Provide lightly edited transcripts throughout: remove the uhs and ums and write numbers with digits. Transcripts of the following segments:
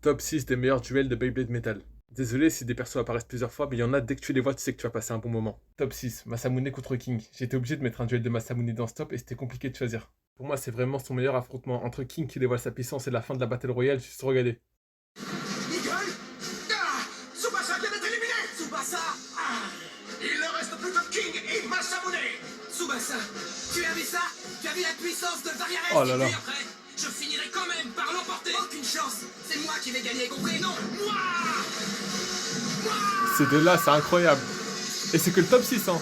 Top 6 des meilleurs duels de Beyblade Metal. Désolé si des persos apparaissent plusieurs fois, mais il y en a dès que tu les vois, tu sais que tu vas passer un bon moment. Top 6, Masamune contre King. J'étais obligé de mettre un duel de Masamune dans ce top et c'était compliqué de choisir. Pour moi, c'est vraiment son meilleur affrontement entre King qui dévoile sa puissance et la fin de la Battle Royale, juste regarder. Eagle ah, Tsubasa vient d'être éliminé. Tsubasa il ne reste plus que King et Masamune. Tsubasa, tu as vu ça? Tu as vu la puissance de Variares? Oh là là. Et après, je finirai quand même par l'emporter. Aucune chance, c'est moi qui vais gagner, compris? Non, moi. Ces deux-là, c'est incroyable. Et c'est que le top 6, hein.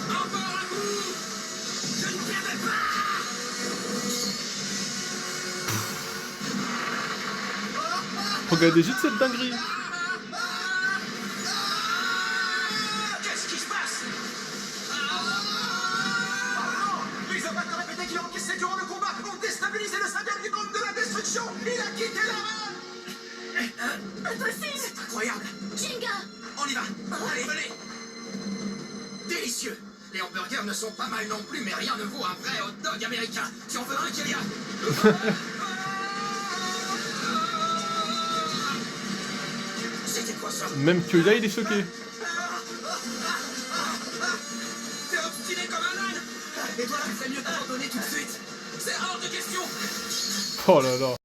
Encore un coup. Je ne perdrai pas. Regardez juste cette dinguerie. Qu'est-ce qui se passe? Les amateurs répétés qu'il a encaissé durant le combat ont déstabilisé le symbiote du monde de la destruction. Il a quitté la c'est incroyable. Jinga! On y va. Allez, venez. Délicieux. Les hamburgers ne sont pas mal non plus, mais rien ne vaut un vrai hot dog américain. Tu en veux un, Kélia? C'était quoi ça? Même que là, il est choqué. T'es obstiné comme un âne. Et toi, tu ferais mieux d'abandonner tout de suite. C'est hors de question. Oh là là.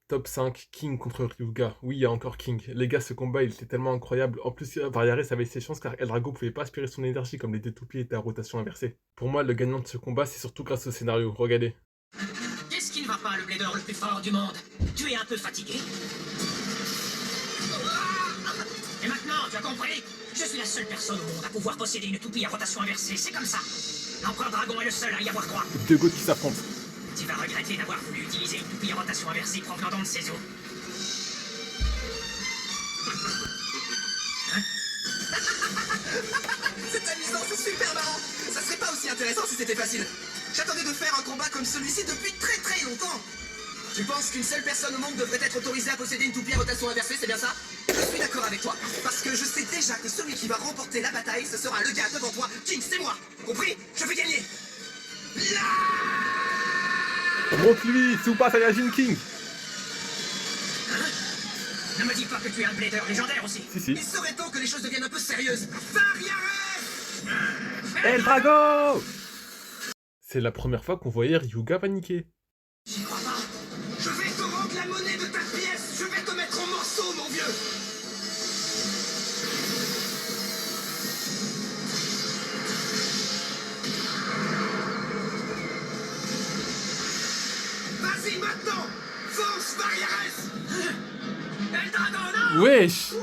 Top 5, King contre Ryuga. Oui, il y a encore King. Les gars, ce combat, il était tellement incroyable. En plus, Variares avait ses chances car Eldrago pouvait pas aspirer son énergie comme les deux toupiers étaient à rotation inversée. Pour moi, le gagnant de ce combat, c'est surtout grâce au scénario. Regardez. Qu'est-ce qui ne va pas, le blader le plus fort du monde? Tu es un peu fatigué? Et maintenant, tu as compris? Je suis la seule personne au monde à pouvoir posséder une toupie à rotation inversée, c'est comme ça. L'empereur dragon est le seul à y avoir droit. Deux gouttes qui s'affrontent. Tu vas regretter d'avoir voulu utiliser une toupie à rotation inversée provenant d'on de ses os. C'est amusant, c'est super marrant. Ça serait pas aussi intéressant si c'était facile. J'attendais de faire un combat comme celui-ci depuis très très longtemps. Tu penses qu'une seule personne au monde devrait être autorisée à posséder une toupie à rotation inversée, c'est bien ça? Je suis d'accord avec toi, parce que je sais déjà que celui qui va remporter la bataille, ce sera le gars devant toi. King, c'est moi. Compris? Je vais gagner. Montre-lui, Super Saiyajin King. Ne me dis pas que tu es un blader légendaire aussi. Si, si. Il serait temps que les choses deviennent un peu sérieuses. Variares! Eldrago! C'est la première fois qu'on voyait Ryuga paniquer. J'y crois pas. Je vais te rendre la monnaie de ta pièce. Je vais te mettre en morceaux, mon vieux. Vas-y maintenant. Force, Variares! Eldrago, non! Wesh!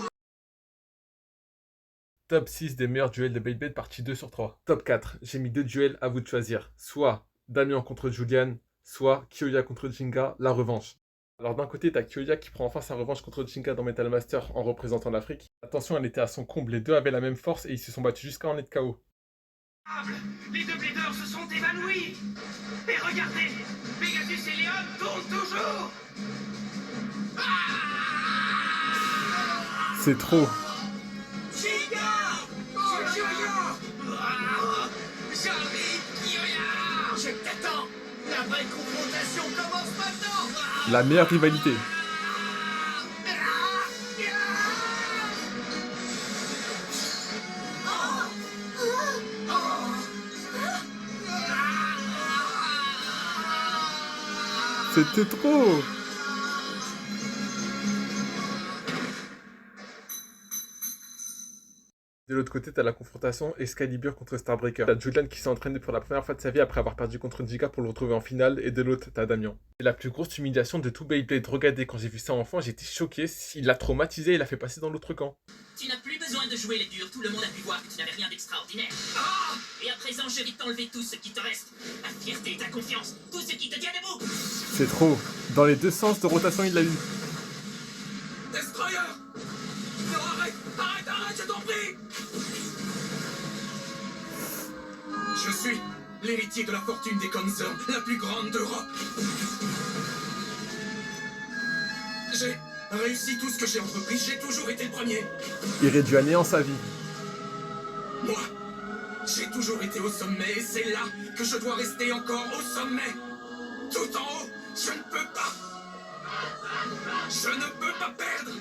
Top 6 des meilleurs duels de Beyblade, partie 2 sur 3. Top 4, j'ai mis deux duels, à vous de choisir. Soit Damien contre Julian, soit Kyoya contre Jinga, la revanche. Alors d'un côté, t'as Kyoya qui prend enfin sa revanche contre Jinga dans Metal Master en représentant l'Afrique. Attention, elle était à son comble, les deux avaient la même force et ils se sont battus jusqu'à en être KO. Les deux bladers se sont évanouis. Et regardez, Pegasus et Léon tournent toujours. C'est trop. Jinga! Kyoya! J'arrive, Kyoya! Je t'attends! La vraie confrontation commence maintenant! La meilleure rivalité. C'était trop. De l'autre côté, t'as la confrontation Excalibur contre Starbreaker. T'as Julian qui s'est entraîné pour la première fois de sa vie après avoir perdu contre Jinga pour le retrouver en finale, et de l'autre, t'as Damien. C'est la plus grosse humiliation de tout Beyblade. Regardez, quand j'ai vu ça enfant, j'étais choqué. Il l'a traumatisé, il l'a fait passer dans l'autre camp. Tu n'as plus besoin de jouer les durs, tout le monde a pu voir que tu n'avais rien d'extraordinaire. Oh, et à présent, je vais t'enlever tout ce qui te reste. Ta fierté, ta confiance, tout ce qui te tient debout. C'est trop. Dans les deux sens de rotation, il l'a eu. Destroyer! Non, arrête! Arrête, arrête, je t'en prie! Je suis l'héritier de la fortune des Concerns, la plus grande d'Europe. J'ai réussi tout ce que j'ai entrepris, j'ai toujours été le premier. Il réduit à néant sa vie. Moi, j'ai toujours été au sommet et c'est là que je dois rester encore au sommet. Tout en haut, je ne peux pas. Je ne peux pas perdre.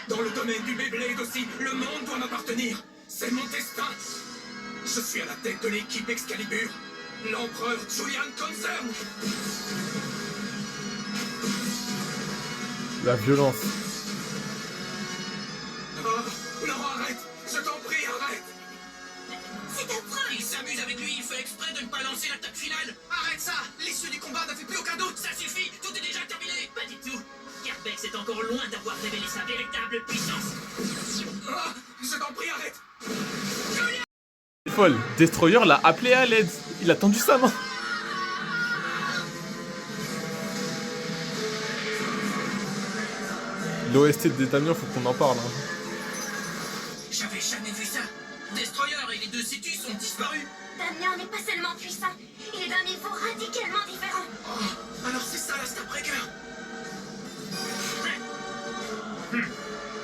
Dans le domaine du Beyblade aussi, le monde doit m'appartenir. C'est mon destin. Je suis à la tête de l'équipe Excalibur. L'empereur Julian Concern. La violence. Oh, Laurent, arrête. Je t'en prie, arrête. C'est affreux. Il s'amuse avec lui, il fait exprès de ne pas lancer l'attaque finale. Arrête ça. L'issue du combat ne fait plus aucun doute. Ça suffit, tout est déjà terminé. Pas du tout. Carbex est encore loin d'avoir révélé sa véritable puissance. Oh, je t'en prie, arrête. C'est folle. Destroyer l'a appelé à l'aide. Il a tendu sa main. L'OST de Damien, faut qu'on en parle. Hein. J'avais jamais vu ça. Destroyer et les deux Cetus sont disparus. Damien n'est pas seulement puissant, il est d'un niveau radicalement différent. Oh, alors c'est ça la Starbreaker.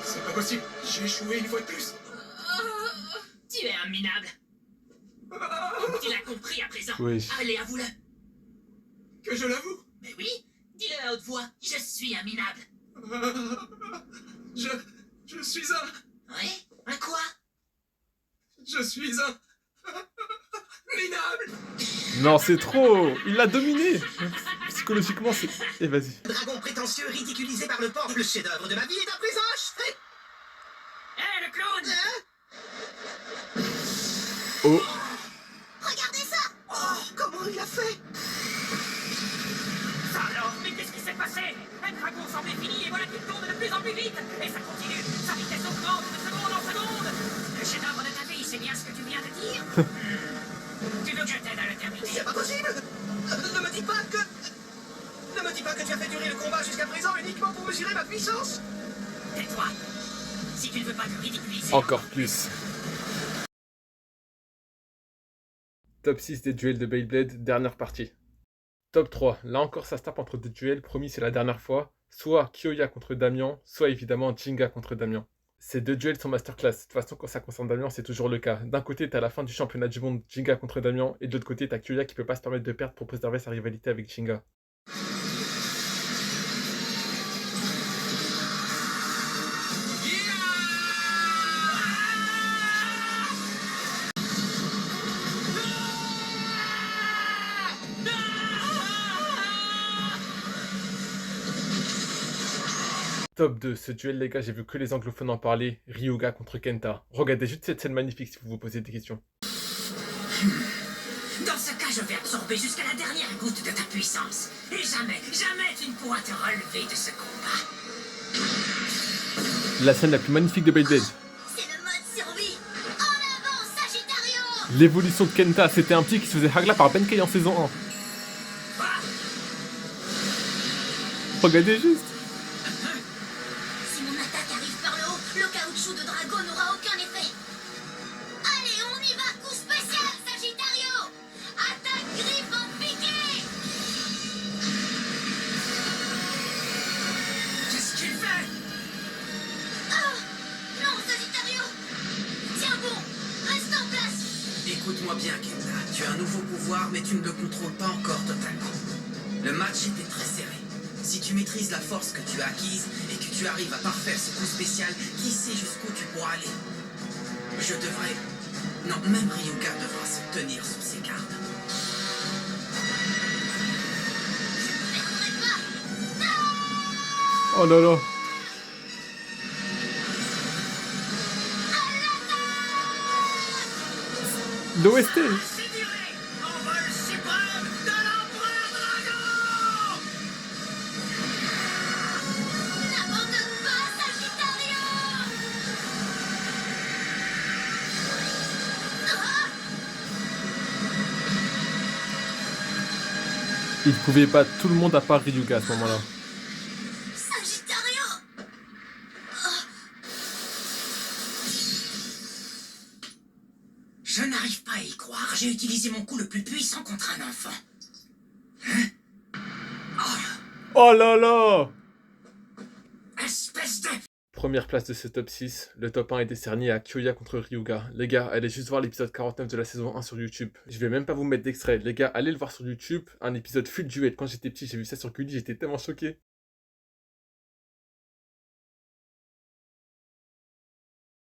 C'est pas possible. J'ai échoué une fois de plus. Tu es un minable. Tu l'as compris à présent. Oui. Allez, avoue-le. Que je l'avoue. Mais oui, dis-le à haute voix. Je suis un minable. Je suis un... Oui? Un quoi? Je suis un... minable. Non, c'est trop. Il l'a dominé. Psychologiquement, c'est... Et vas-y. Dragon prétentieux ridiculisé par le port. Le chef-d'œuvre de ma vie est à présent achevé. Hé, le clown! Oh. Regardez ça! Oh, comment il a fait? Ça alors, mais qu'est-ce qui s'est passé? Un dragon semblait fini et voilà qu'il tourne de plus en plus vite. Et ça continue. Sa vitesse augmente de seconde en seconde. Le chef-d'œuvre de ta vie, c'est bien ce que tu viens de dire? Tu veux que je t'aide à le terminer? C'est pas possible. Ne me dis pas que... Ne me dis pas que tu as fait durer le combat jusqu'à présent uniquement pour mesurer ma puissance. Tais-toi. Si tu ne veux pas te ridiculiser... Encore plus. Top 6 des duels de Beyblade, dernière partie. Top 3. Là encore, ça se tape entre deux duels, promis c'est la dernière fois. Soit Kyoya contre Damien, soit évidemment Jinga contre Damien. Ces deux duels sont masterclass. De toute façon, quand ça concerne Damien, c'est toujours le cas. D'un côté, t'as la fin du championnat du monde Jinga contre Damien, et de l'autre côté, t'as Kyoya qui peut pas se permettre de perdre pour préserver sa rivalité avec Jinga. Top 2, ce duel les gars, j'ai vu que les anglophones en parler, Ryuga contre Kenta. Regardez juste cette scène magnifique si vous vous posez des questions. Dans ce cas, je vais absorber jusqu'à la dernière goutte de ta puissance. Et jamais, jamais tu ne pourras te relever de ce combat. La scène la plus magnifique de Beyblade. C'est le mode survie! En avant, Sagittario! L'évolution de Kenta, c'était un petit qui se faisait hagla par Benkei en saison 1. Regardez juste. Si mon attaque arrive par le haut, le caoutchouc de dragon n'aura aucun effet. Allez, on y va, coup spécial, Sagittario! Attaque griffe en piqué! Qu'est-ce qu'il fait? Ah! Non, Sagittario! Tiens bon, reste en place! Écoute-moi bien, Kenta. Tu as un nouveau pouvoir, mais tu ne le contrôles pas encore totalement. Le match était très serré. Si tu maîtrises la force que tu as acquise et que tu arrives à parfaire ce coup spécial, qui sait jusqu'où tu pourras aller? Je devrais... Non, même Ryuga devra se tenir sur ses gardes. Je ne m'écouterai pas! Oh là là. L'OST. C'est duré! Envol suprême de l'empereur dragon! N'abandonne pas, Sagittario! Ah! Il pouvait battre tout le monde à part Ryuga à ce moment-là. Sagittario! Je n'arrive pas à y croire. J'ai utilisé mon coup le plus puissant contre un enfant. Oh là là. Espèce de... Première place de ce top 6, le top 1 est décerné à Kyoya contre Ryuga. Les gars, allez juste voir l'épisode 49 de la saison 1 sur YouTube. Je vais même pas vous mettre d'extrait. Les gars, allez le voir sur YouTube. Un épisode full duel. Quand j'étais petit, j'ai vu ça sur Gulli, j'étais tellement choqué.